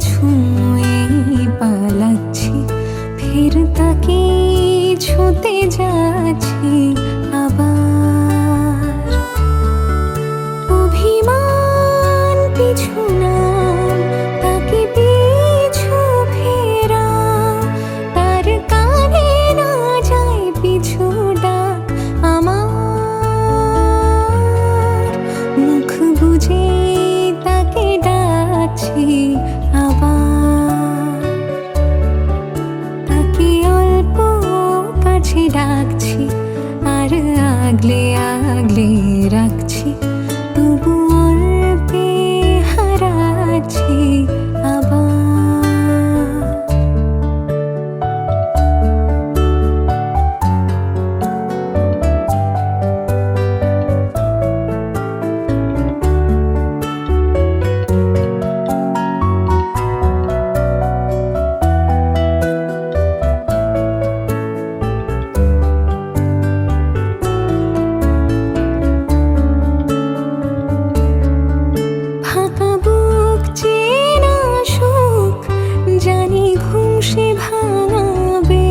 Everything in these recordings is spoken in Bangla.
ছুঁয়ে পালাচ্ছি, ফের তাকে ছুঁতে যাচ্ছি আবার। অভিমান পিছু নাম, তাকে পিছু ফেরা, তার কানে না যায় পিছু ডাক আমার। মুখ বুজে তাকে ডাকছি আবার, তাকে অল্প কাছে ডাকছি আর আগলে আগলে রাখছি, তবু অল্পে হারাচ্ছি আবার। ফাঁকা বুক চেনা সুখ, জানি ঘুম সে ভাঙাবে।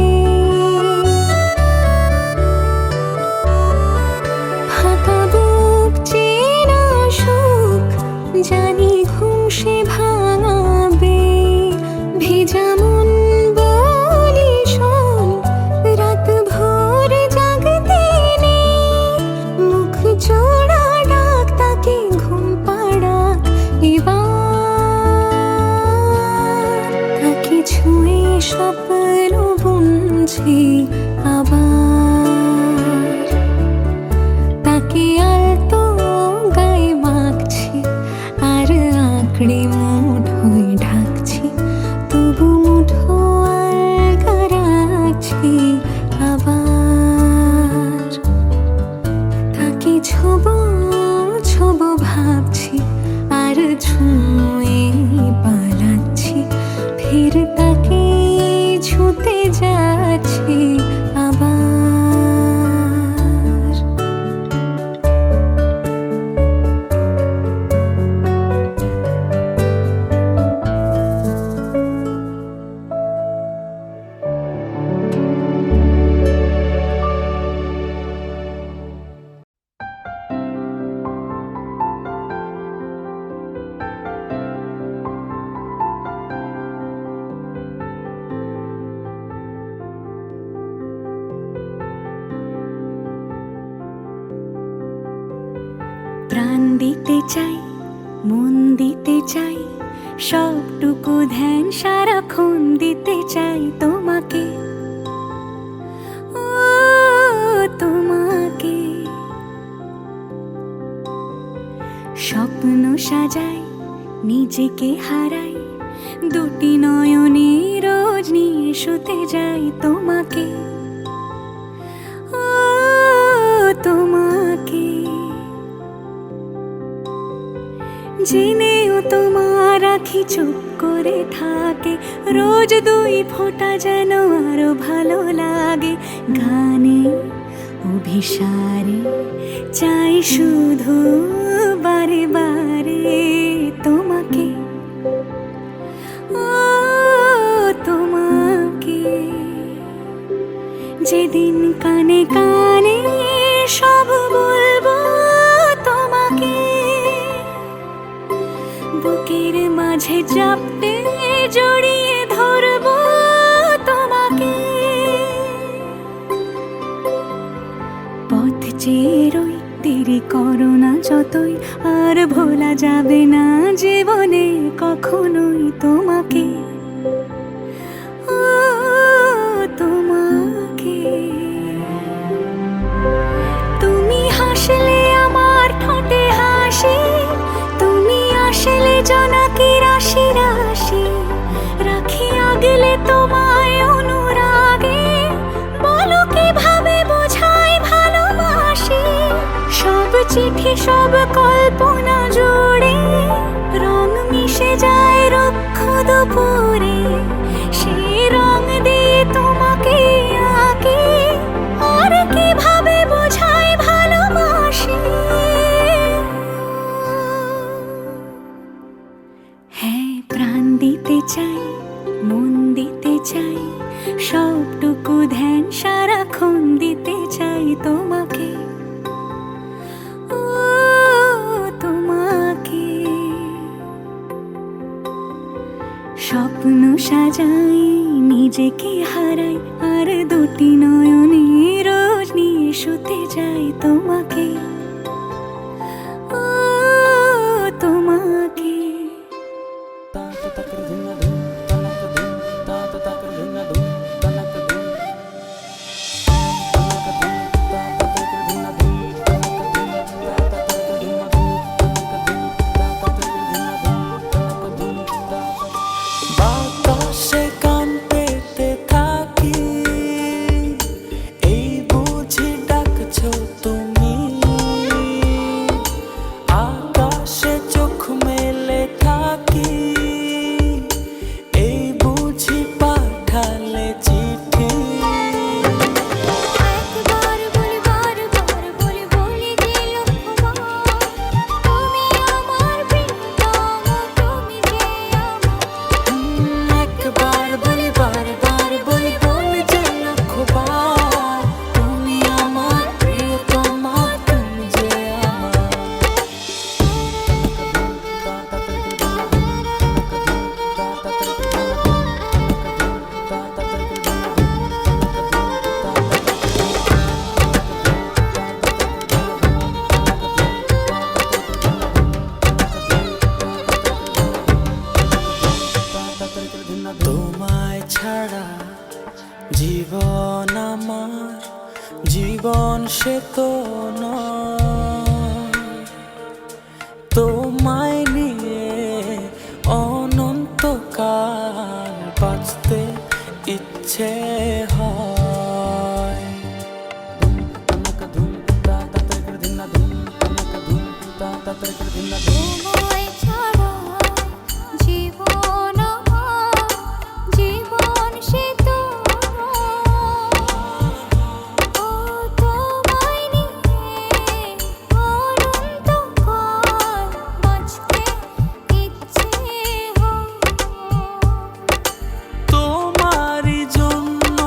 ফাঁকা বুক চেনা সুখ, জানি ঘুম সে ভাঙাবে। ভেজা মন বলি শোন, রাত ভোর জাগতে নেই। মুখ জোড়া ডাক তাকে ঘুম পাড়া এবার। তাকে ছুঁয়ে স্বপ্ন বুনছি আবার, তাকে আলতো গায়ে মাখছি আর আঁকড়ে মুঠোয় ঢাকছি, তবু মুঠো আলগা রাখছি আবার। তাকে ছোবো ছোবো ভাবছি আর ছুঁয়ে পালাচ্ছি, ফের তাকে ছুঁতে যাচ্ছি আবার। প্রাণ দিতে চাই, মন দিতে চাই, সবটুকু ধ্যান সারাক্ষণ দিতে চাই তোমাকে, ও তোমাকে। স্বপ্ন সাজাই, নিজেকে হারাই, দুটি নয়নে রোজ নিয়ে শুতে যাই তোমাকে, ও তোমাকে। জেনেও তোমার আখি চুপ করে থাকে, রোজ দুই ফোঁটা যেন আরো ভালো লাগে। গানে অভিসারে চাই শুধু বারে বারে তোমাকে, ও তোমাকে। যেদিন কানে কানে সব বলবো তোমাকে, বুকের মাঝে চাপতে জড়িয়ে ধরবো তোমাকে। পথ চেয়ে রই, দেরি করো না যতই, আর ভোলা যাবে না জীবনে কখনোই তোমাকে, ও তোমাকে। তুমি হাসলে আমার ঠোঁটে হাসি, তুমি আসলে জোনাকি রাশি রাশি। রাখি আগলে তোমায় অনুরাগে, বলো কিভাবে বোঝাই ভালোবাসি। সব চিঠি সব কল্পনা জুড়ে রং মিশে যায় রুক্ষ দুপুরে, সেই রং দিয়ে তোমাকে আঁকি, আর কিভাবে বোঝাই ভালোবাসি। হ্যাঁ, প্রাণ দিতে সারাক্ষণ দিতে চাই তোমাকে, ও তোমাকে। স্বপ্ন সাজাই, নিজেকে হারাই, আর দুটি নয়নে রোজ নিয়ে শুতে যাই তোমাকে, ও তোমাকে। বাতাসে কান পেতে থাকি, এই বুঝি ডাকছো তুমি। আকাশে চোখ মেলে থাকি, এই বুঝি পাঠালে চিঠি। একবার বলি বারবার বলি বলি যে লক্ষ্যবার, তুমি আমার প্রিয়তম, তুমি যে আমার। একবার বলি বারবার বলি বলি যে লক্ষ্যবার, তুমি আমার প্রিয়তমা, তুমি যে আমার। তোমায় ছাড়া জীবন আমার, জীবন সে তো নয়। তোমায় নিয়ে অনন্তকাল বাঁচতে ইচ্ছে হয়। তোমায় ছাড়া জীবন আমার, জীবন সে তো ও তোমায় নিয়ে অনন্তকাল বাঁচতে ইচ্ছে হয়। তোমারই জন্য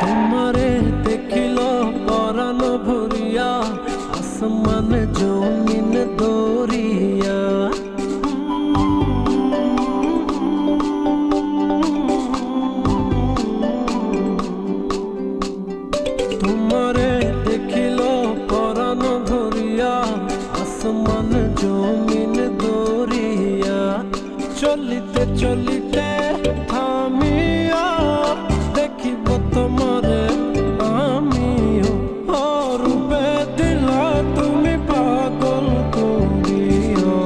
তোমারে দেখিল পরাণ ভরিয়া আসমান জমিন দরিয়া তোমারে দেখিল পরাণ ভরিয়া আসমান জমিন দরিয়া চলিতে চলিতে থামিয়া দেখিব তোমারে আমিও রূপে দিলা তুমি পাগল করিয়া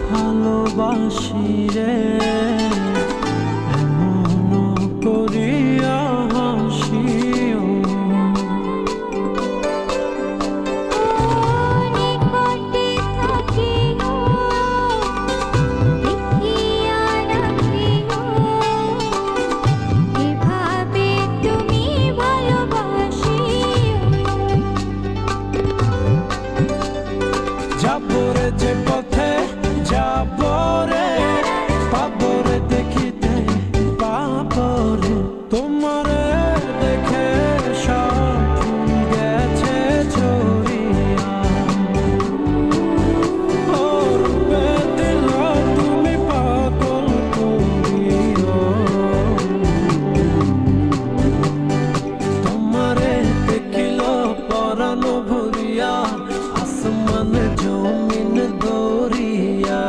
ভালোবাসি রে এমন করিয়া হাসিও নিকটে থাকিও দেখিয়া রাখিও এভাবে তুমি ভালোবাসিও যাবরে যে পথে যাবরে পাবরে দেখিতে পাবরে তোমারে দেখে সব ফুল গেছে ছড়িয়া রূপে দিলা তুমি পাগল করিয়া তোমারে দেখিল পরাণ ভরিয়া আসমান জমিন দরিয়া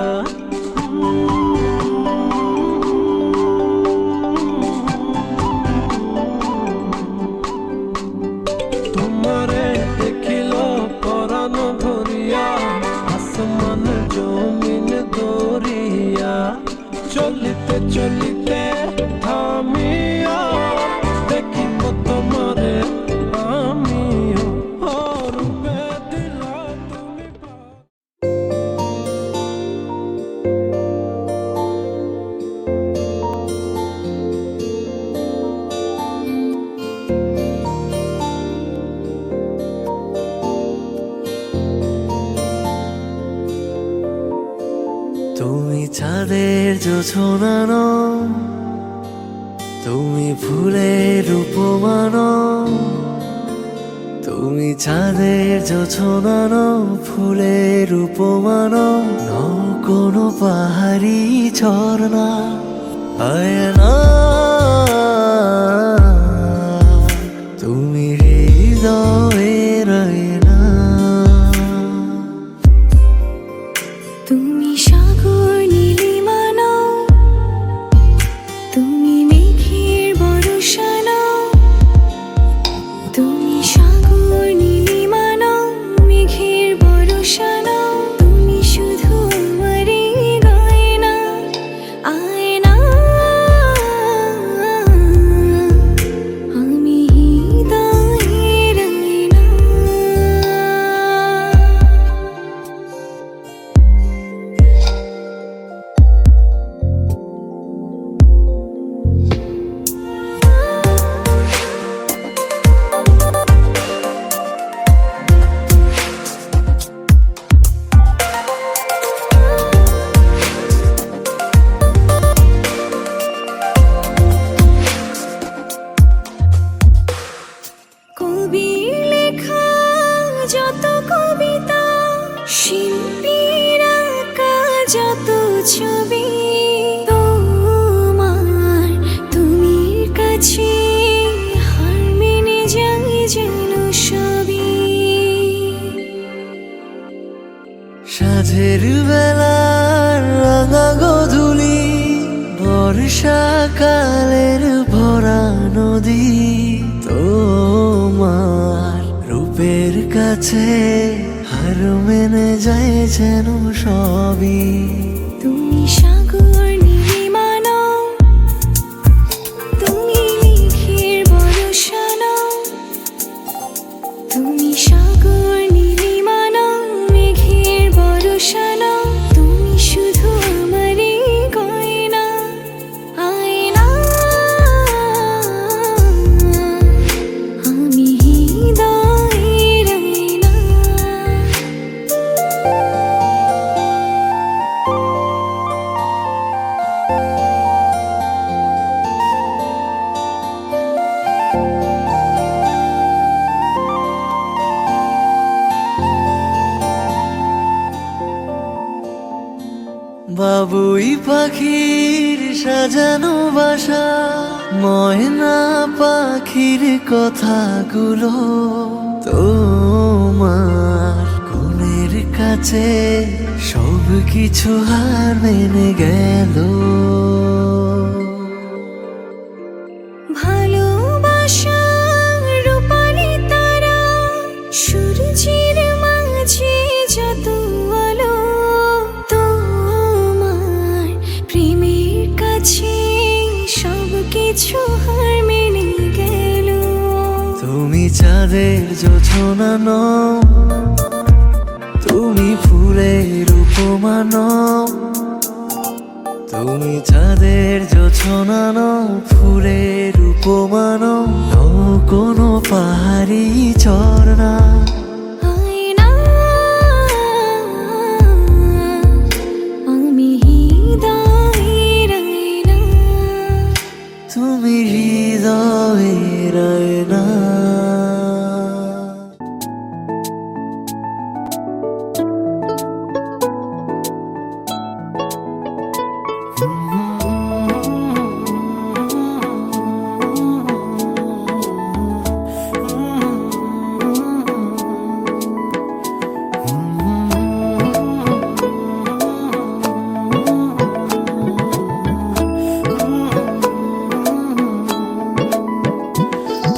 তোমারে দেখিল পরাণ ভরিয়া আসমান জমিন দরিয়া চলিতে চলিতে থামিয়া দেখিব তোমারে আমিও রূপে দিলা তুমি তুমি চাঁদের জোছনানো তুমি ফুলের উপমানো তুমি চাঁদের জোছনানো ফুলের উপমানো নও কোনো পাহাড়ি ঝর্ণা আয়না তুমি হৃদয়ের আয়না তুমি সাগর নীলিমানো তুমি মেঘের বর্ষা নাও, তুমি সাগর নীলিমা নাও, মেঘের বর্ষা নাও, তুমি শুধু আমারই গয়না, আয়না। আমি হৃদয়ের আয়না। কবির লেখা যত কবিতা, শিল্পীর আঁকা যত ছবি, তোমার তুমির কাছে হার মেনে যাই যেন সবই। সাঁঝের বেলার রাঙা গধূলি, বর্ষাকালের ভরা নদী, তোমার রূপের কাছে হার মেনে যায় যেন সবই। তুমি সাগর নীলিমা নাও, তুমি মেঘের বর্ষা নাও, তুমি সাগর নীলিমা নাও, মেঘের বর্ষা নাও, তুমি শুধু আমারই গয়না, আয়না। আমি হৃদয়ের আয়না। বাবুই পাখির সাজানো বাসা, ময়না পাখির কথাগুলো তোমার গুণের কাছে সব কিছু হার মেনে গেল। ভালোবাসা রূপালি তারা, সূর্যের মাঝে যত আলো, তোমার প্রেমের কাছে সব কিছু হার মেনে গেল। তুমি চাঁদের জোছনা নও, তুমি ফুলের উপমা নও, তুমি চাঁদের জোছনা নও, ফুলের উপমা নও, নও কোনো পাহাড়ি ঝর্ণা। আয়না। আমি হৃদয়ের আয়না। তুমি হৃদয়ের আয়না।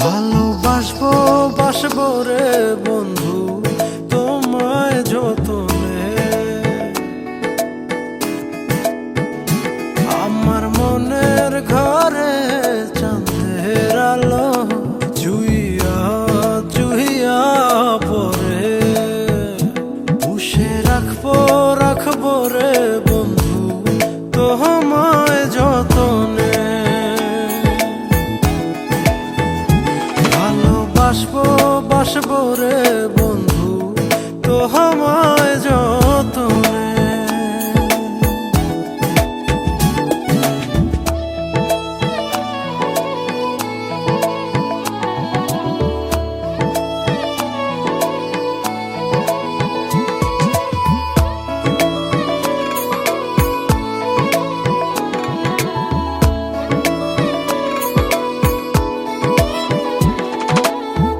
ভালোবাসবো বাসবো রে বন্ধু তোমায় যতনে, আমার মনের ঘরে চাঁদের আলো জুইয়া জুইয়া পরে, পুষে রাখবো রাখবো রে বন্ধু তোমায় যতনে। ভালোবাসবো বাসবো রে বন্ধু তোমায় যতনে।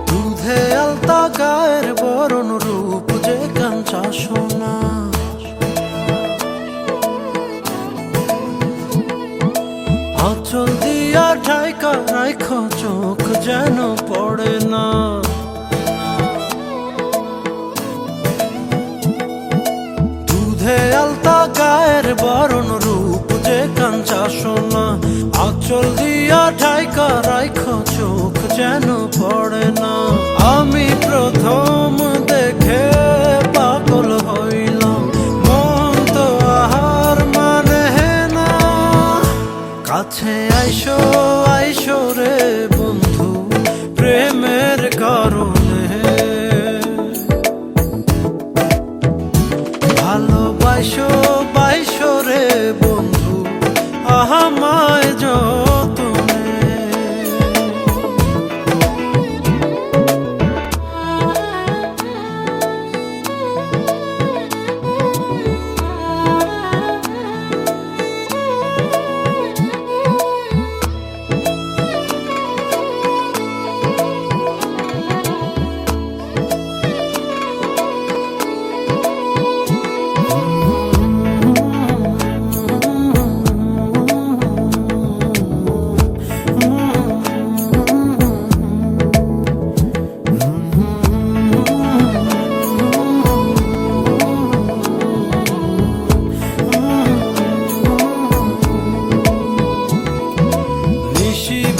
দুধে আলতা গায়ে দিয়া ঢাইকা রাখো চোখ যেন পড়ে না। দুধে আলতা গায়ের বরণ রূপ যে কাঞ্চা সোনা, আঁচল দিয়া ঢাইকা রাখো চোখ যেন পড়ে না। আমি প্রথম দেখে পাগল হইলাম, মন তো আহার মানে না। কাছে আইসো আইসো রে বন্ধু প্রেমের কারণে, ভালোবাসো বাইসো রে বন্ধু আমায় যতনে।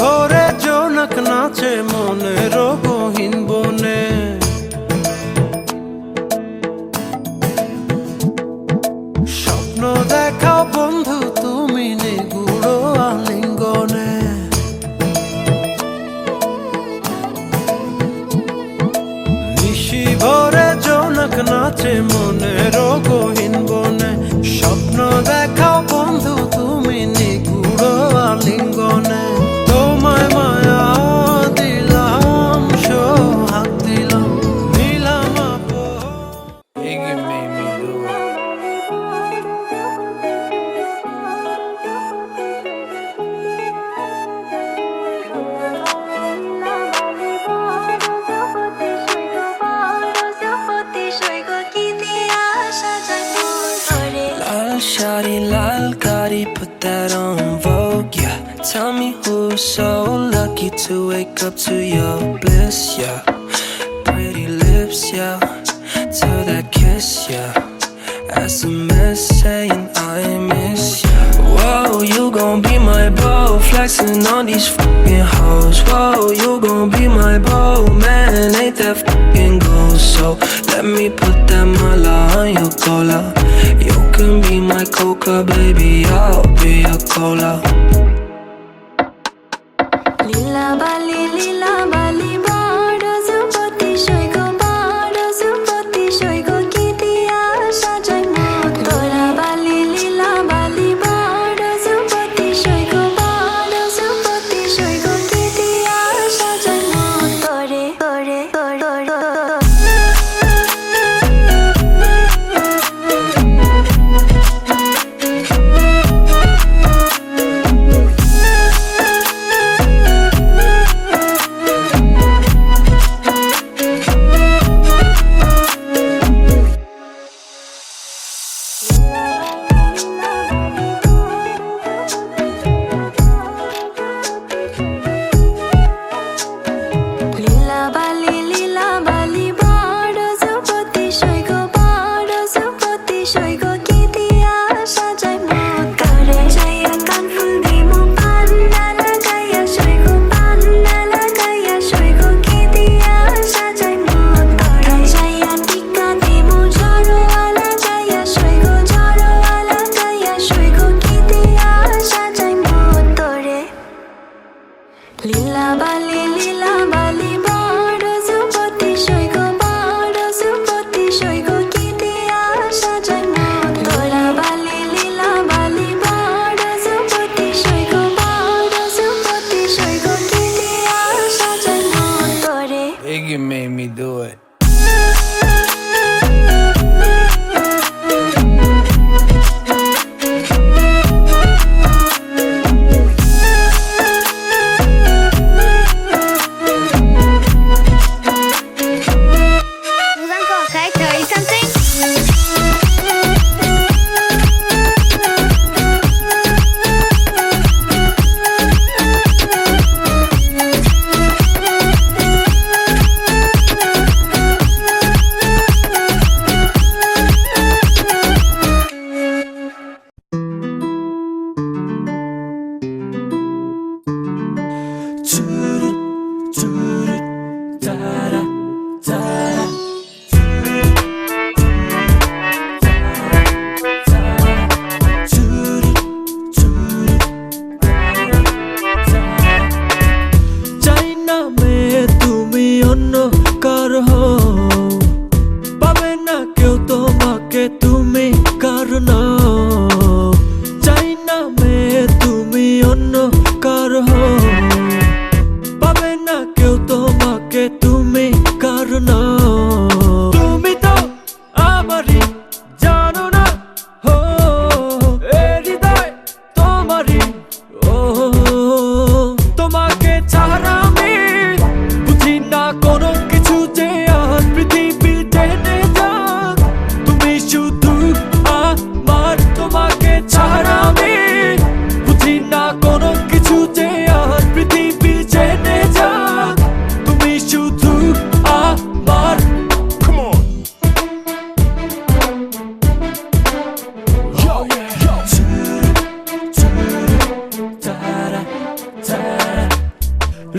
ভোরে জোনাক নাচে মনের গহীন বনে, স্বপ্ন দেখাও বন্ধু তুমি নিগুড় আলিঙ্গনে। নিশি ভোরে জোনাক নাচে মনের গহীন বনে, স্বপ্ন দেখাও বন্ধু তুমি নিগুড় আলিঙ্গনে। তোমায় মায়া দিলাম সোহাগ দিলাম নিলাম আপন। Iggy made me do it. Lal shawty, lal Gotti, put that on Vogue, yeah. Tell me who's so lucky to wake up to your bliss, yeah. Pretty lips, yeah. To that kiss, yeah. SMS saying I miss ya. Whoa, you gon' be my beau, flexing on these fucking hoes. Whoa, you gon' be my beau, man, ain't that fucking gold. So let me put that mala on your cola. You can be my coca, baby, I'll be your cola. লীলা বালি বড় যুবতী সৈগ, বড় যুবতী সৈগ কি দিয়া সাজাই মন তোরা। লীলা বালি বড় যুবতী সৈগ, বড় যুবতী সৈগ কি দিয়া সাজাই মন তোরে তোরে তোরে। লীলা বালি বড় যুবতী সৈগ, বড় যুবতী সৈগ কি দিয়া সাজাই মন তোরে। যাইয়া কান ফুল দিমু পান্না লাগাইয়া সৈগ, পান্না লাগাইয়া সৈগ কি দিয়া সাজাই মন তোরে। যাইয়া টিকা দিমু ঝড়ওয়ালা গাইয়া সৈগ, ঝড়ওয়ালা গাইয়া সৈগ কি দিয়া সাজাই মন তোরে। লীলা বালি বড় যুবতী সৈগ, বড় যুবতী সৈগ কি দিয়া সাজাই মন তোরা। লীলা বালি বড় যুবতী সৈগ, বড় যুবতী সৈগ কি দিয়া সাজাই মন তোরে। Iggy made me do it.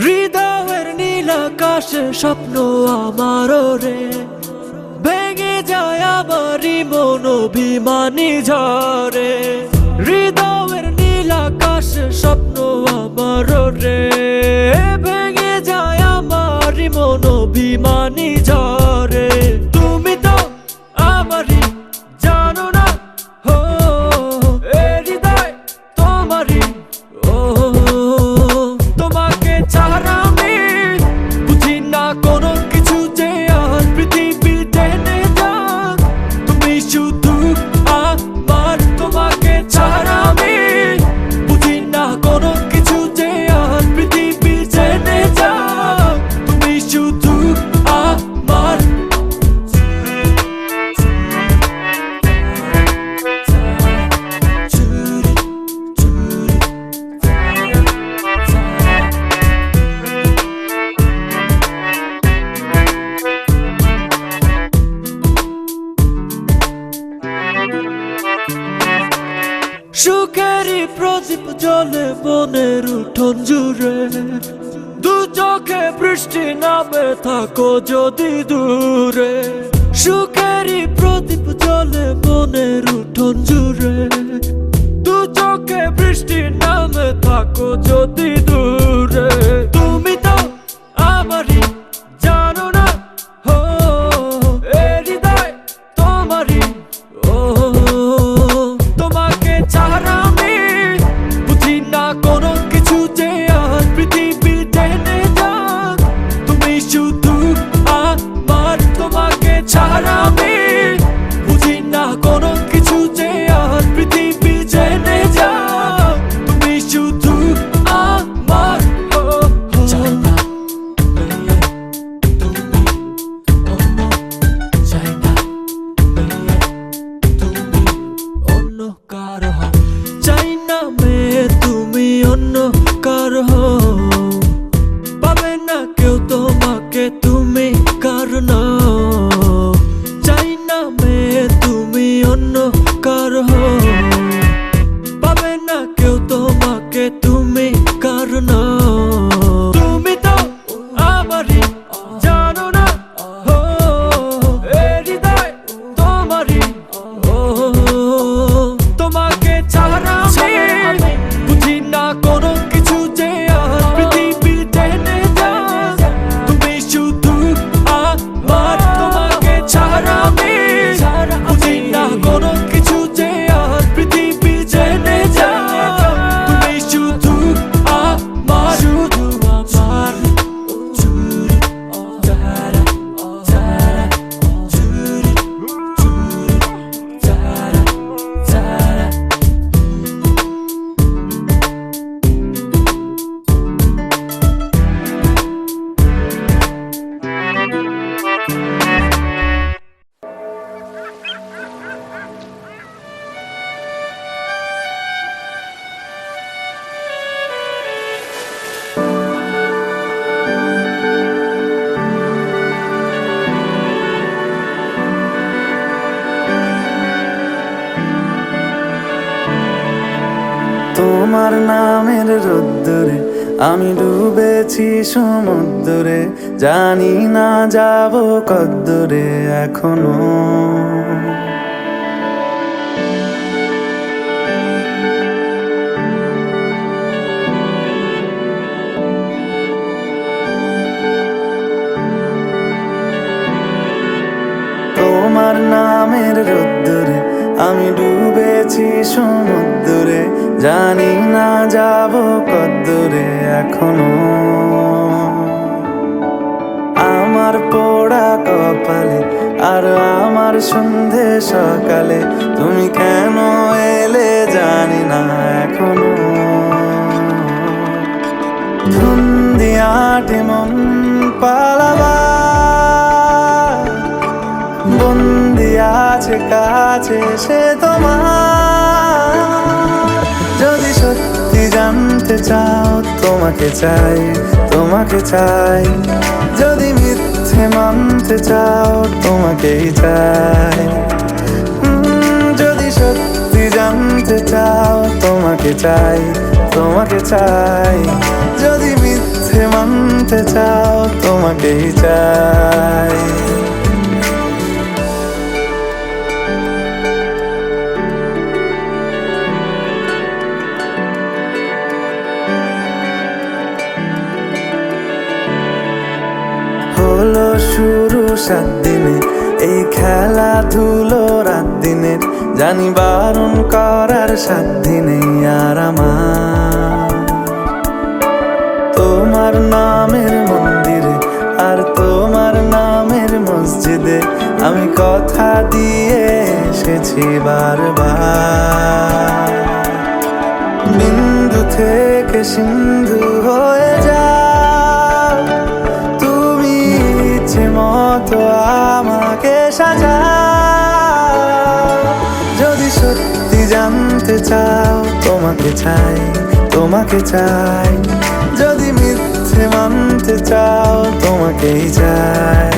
হৃদয়ের নীল আকাশে স্বপ্ন আমারও রে, ভেঙে যায় আমারই মন অভিমানী ঝরে। হৃদয়ের নীল আকাশে স্বপ্ন আমারও রে, ভেঙে যায় আমারই মন অভিমানী ঝরে। তুমি তো আমারই জানো না, হো এ হৃদয় তোমারই, ও তোমাকে ছাড়া আমি বুঝি না কোনো কিছু যে আর পৃথিবী টেনে যাক। তুমি শুধু আমার, তোমাকে ছাড়া আমি বুঝি না কোনো কিছু যে আর পৃথিবী টেনে যাক। তুমি শুধু আমার। সুখেরই প্রদীপ জ্বলে মনের উঠোন জুড়ে, দু চোখে বৃষ্টি নামে থাকো যদি দূরে। সুখেরই প্রদীপ জ্বলে মনের উঠোন জুড়ে, দু চোখে বৃষ্টি নামে থাকো যদি দূরে। তুমি তো আমারই জানো না, হো এ হৃদয় তোমারই, ও তোমাকে ছাড়া আমি বুঝি না কোনো কিছু যে আর পৃথিবী টেনে যাক। তুমি শুধু আমার, তোমাকে ছাড়া আমি বুঝি না কোনো কিছু যে আর পৃথিবী টেনে যাক। তুমি শুধু আমার, চাই না তুমি অন্য, চাই না তুমি অন্য কারো হও, চাই না মেয়ে তুমি অন্য কারো হও। পাবে না কেউ তোমাকে তুমি কারণ, চাই না মেয়ে তুমি অন্য কারো হও। পাবে না কেউ তোমাকে তুমি কারণ। তুমি তো আমারই জানো না, হো এ হৃদয় তোমারই, ও তোমাকে ছাড়া আমি বুঝি না কোনো কিছু যে আর পৃথিবী টেনে যাক। তুমি শুধু আমার, তোমাকে ছাড়া আমি বুঝি না কোনো কিছু যে আর পৃথিবী টেনে যাক। তুমি শুধু আমার, শুধু আমার। তোমার নামের রোদ্দুরে আমি ডুবেছি সমুদ্রে, জানি না যাব কদ্দুরে এখনো। তোমার নামের রোদ্দুরে আমি ডুবেছি সমুদ্রে, জানি না যাব কদ্দুরে এখনো। আমার পোড়া কপালে আর আমার সন্ধে সকালে তুমি কেন এলে জানি না এখনো। ধুন্দিয়াটে মন পালাবা, বন্দি আছে কাছে সে তোমার। যদি সত্যি জানতে চাও তোমাকে চাই, তোমাকে চাই। যদি মিথ্যে মানতে চাও তোমাকেই চাই। যদি সত্যি জানতে চাও তোমাকে চাই, তোমাকে চাই। যদি মিথ্যে জানতে চাও তোমাকেই চাই। হলো শুরু 7 দিনে এই খেলাধুলো রাত দিনের, জানি বারণ করার সাধ্য নেই আর আমার। তোমার নামের মন্দিরে আর তোমার নামের মসজিদে আমি কথা দিয়ে এসেছি বারবার। বিন্দু থেকে সিন্ধু হয়ে যাও তুমি, ইচ্ছে মতো আমাকে সাজাও। যদি সত্যি জানতে চাও তোমাকে চাই, তোমাকে চাই। যদি মিথ্যে মানতে চাও তোমাকেই চাই।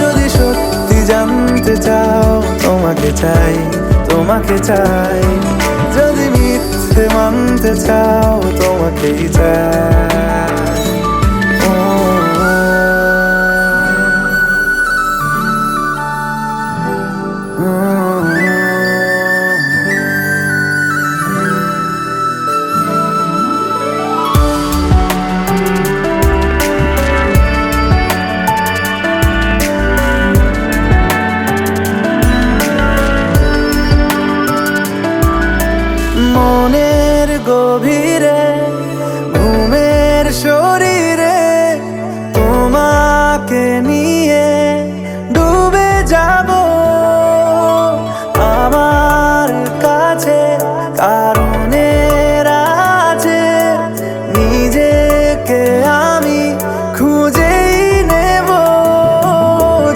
যদি সত্যি জানতে চাও তোমাকে চাই, তোমাকে চাই। যদি মিথ্যে মানতে চাও তোমাকেই চাই। মনের গভীরে ঘুমের শরীরে তোমাকে নিয়ে ডুবে যাব আমার কাছে। কারণের আছে নিজেকে আমি খুঁজেই নেব।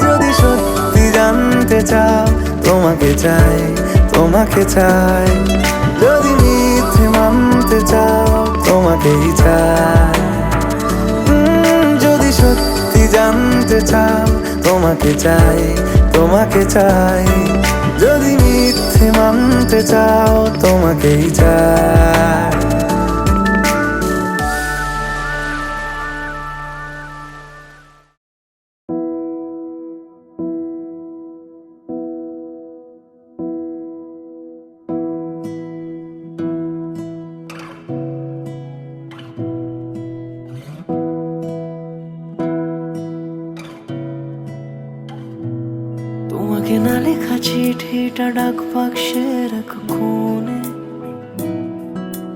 যদি সত্যি জানতে চাও তোমাকে চাই, তোমাকে চাই। যদি মিথ্যে মানতে চাও তোমাকেই চাই। যদি সত্যি জানতে চাও তোমাকে চাই, তোমাকে চাই। যদি মিথ্যে মানতে চাও তোমাকেই চাই। তোমাকে না লেখা চিঠিটা ডাক বাক্সের এক কোণে,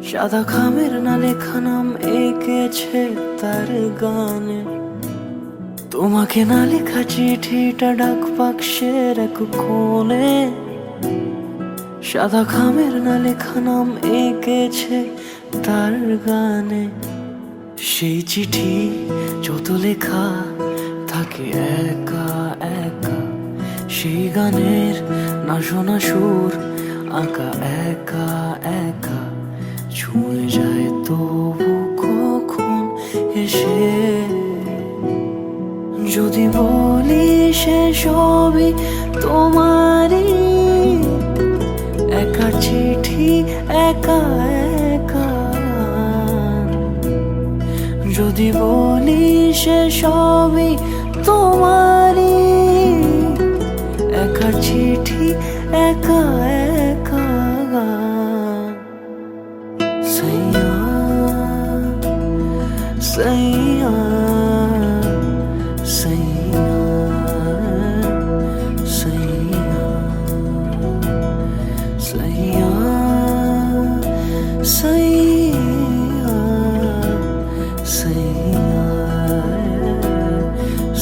সাদা খামের না লেখা নাম এঁকেছে তার গানে। তোমাকে না লেখা চিঠিটা ডাক বাক্সের এক কোণে, সাদা খামের না লেখা নাম এঁকেছে তার গানে। সেই চিঠি যত লেখা থাকে একা একা, সেই গানের না শোনা সুর আঁকা একা একা ছুঁয়ে যায় তবু কখন এসে। যদি বলি সে সবই তোমারই, একা চিঠি একা একা। যদি বলি সে সবই তোমারই, একা চিঠি একা একা। সাইয়া সাইয়া সাইয়া সাইয়া সাইয়া সাইয়া সাইয়া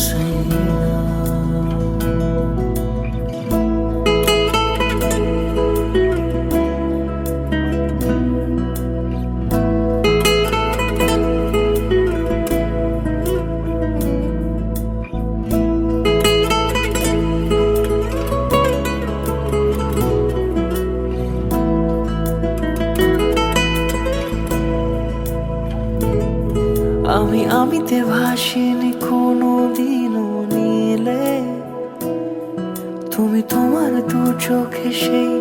সাইয়া। আমি আমিতে ভাসিনি কোনো দিনও নীলে, তুমি তোমার দু চোখে সেই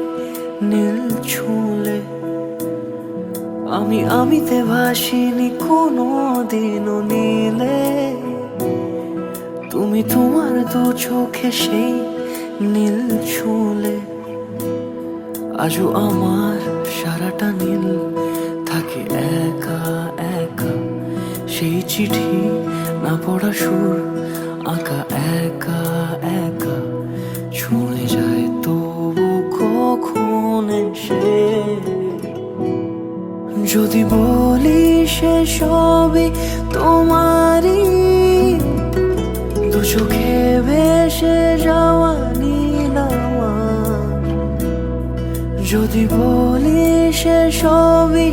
নীল ছুঁলে। আমি আমিতে ভাসিনি কোনো দিনও নীলে, তুমি তোমার দু চোখে সেই নীল ছুঁলে। আজও আমার সারাটা নীল থাকে একা একা, সেই চিঠি না পড়া সুর আঁকা একা একা ছুঁয়ে যায় তবু কখন সে। যদি বলি সে সবই তোমারই, দু চোখে ভেসে যাওয়া নীল আমার। যদি বলি সে সবই